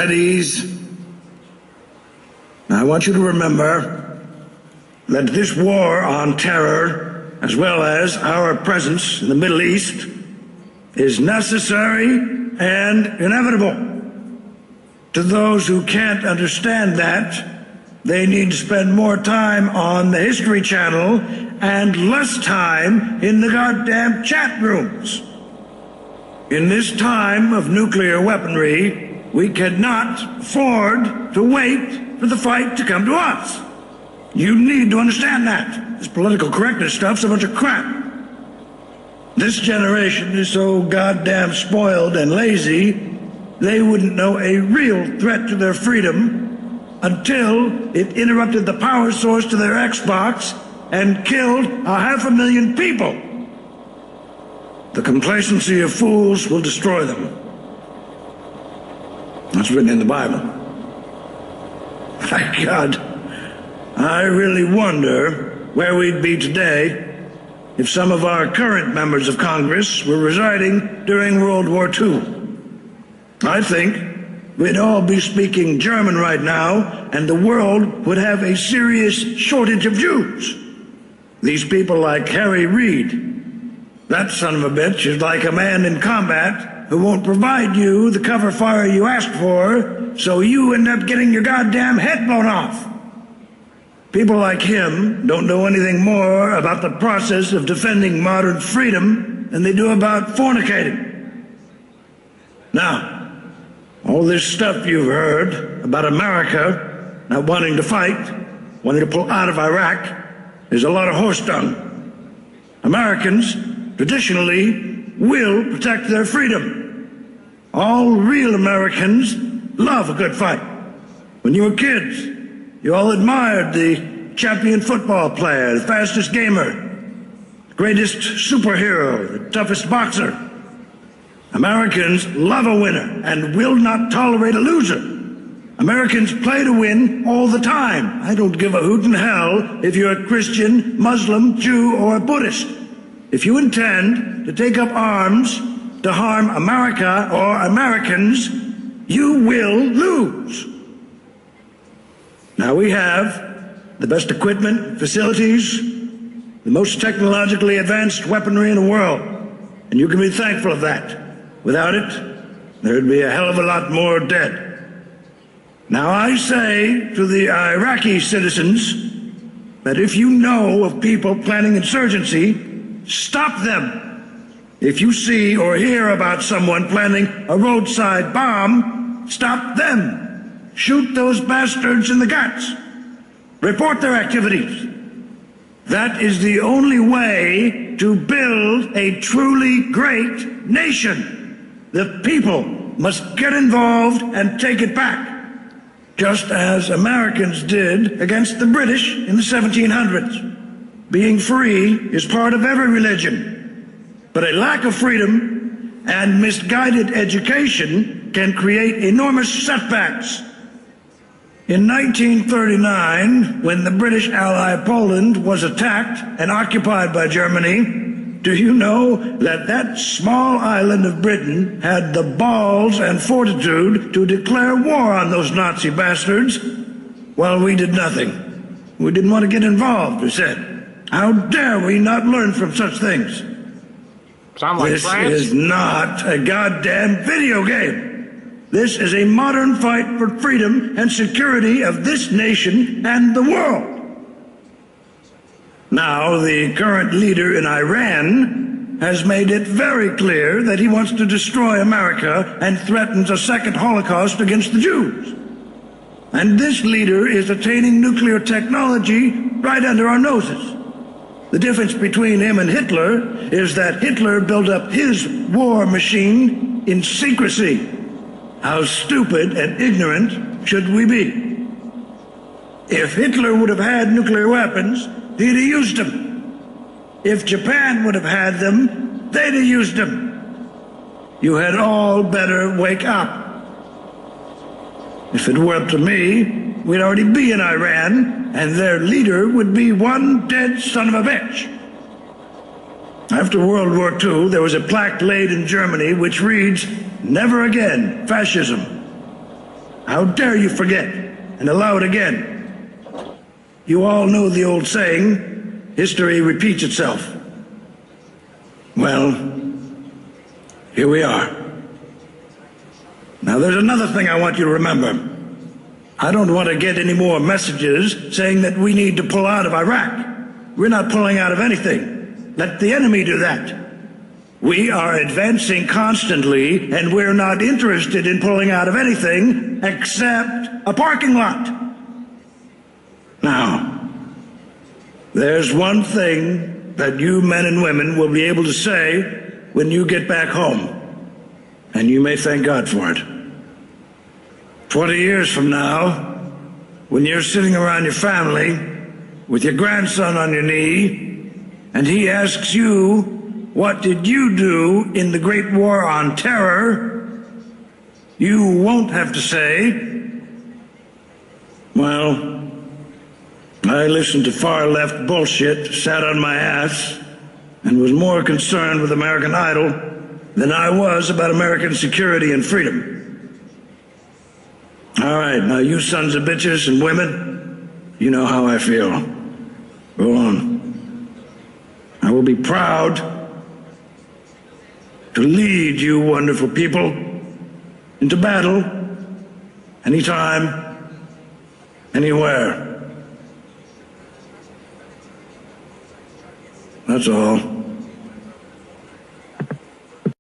at ease. I want you to remember that this war on terror, as well as our presence in the Middle East, is necessary and inevitable. To those who can't understand that, they need to spend more time on the History Channel and less time in the goddamn chat rooms. In this time of nuclear weaponry, we cannot afford to wait for the fight to come to us. You need to understand that. This political correctness stuff's a bunch of crap. This generation is so goddamn spoiled and lazy, they wouldn't know a real threat to their freedom until it interrupted the power source to their Xbox and killed 500,000 people. The complacency of fools will destroy them. That's written in the Bible. My God, I really wonder where we'd be today if some of our current members of Congress were residing during World War II. I think we'd all be speaking German right now, and the world would have a serious shortage of Jews. These people like Harry Reid. That son of a bitch is like a man in combat who won't provide you the cover fire you asked for, so you end up getting your goddamn head blown off. People like him don't know anything more about the process of defending modern freedom than they do about fornicating. Now, all this stuff you've heard about America not wanting to fight, wanting to pull out of Iraq, is a lot of horse dung. Americans traditionally will protect their freedom. All real Americans love a good fight. When you were kids, you all admired the champion football player, the fastest gamer, the greatest superhero, the toughest boxer. Americans love a winner and will not tolerate a loser. Americans play to win all the time. I don't give a hoot in hell if you're a Christian, Muslim, Jew, or a Buddhist. If you intend to take up arms to harm America or Americans, you will lose. Now we have the best equipment, facilities, the most technologically advanced weaponry in the world, and you can be thankful of that. Without it, there'd be a hell of a lot more dead. Now I say to the Iraqi citizens that if you know of people planning insurgency, stop them. If you see or hear about someone planning a roadside bomb, stop them. Shoot those bastards in the guts. Report their activities. That is the only way to build a truly great nation. The people must get involved and take it back, just as Americans did against the British in the 1700s. Being free is part of every religion, but a lack of freedom and misguided education can create enormous setbacks. In 1939, when the British ally Poland was attacked and occupied by Germany, do you know that that small island of Britain had the balls and fortitude to declare war on those Nazi bastards while we did nothing? We didn't want to get involved, we said. How dare we not learn from such things? This is not a goddamn video game. This is a modern fight for freedom and security of this nation and the world. Now, the current leader in Iran has made it very clear that he wants to destroy America and threatens a second Holocaust against the Jews. And this leader is attaining nuclear technology right under our noses. The difference between him and Hitler is that Hitler built up his war machine in secrecy. How stupid and ignorant should we be? If Hitler would have had nuclear weapons, he'd have used them. If Japan would have had them, they'd have used them. You had all better wake up. If it were up to me, we'd already be in Iran, and their leader would be one dead son of a bitch. After World War II, there was a plaque laid in Germany which reads, "Never again, fascism." How dare you forget and allow it again? You all know the old saying, history repeats itself. Well, here we are. Now there's another thing I want you to remember. I don't want to get any more messages saying that we need to pull out of Iraq. We're not pulling out of anything. Let the enemy do that. We are advancing constantly, and we're not interested in pulling out of anything except a parking lot. Now, there's one thing that you men and women will be able to say when you get back home, and you may thank God for it. 20 years from now, when you're sitting around your family with your grandson on your knee, and he asks you, what did you do in the Great War on Terror? You won't have to say, well, I listened to far-left bullshit, sat on my ass, and was more concerned with American Idol than I was about American security and freedom. All right, now you sons of bitches and women, you know how I feel. Go on. I will be proud to lead you wonderful people into battle anytime, anywhere. That's all.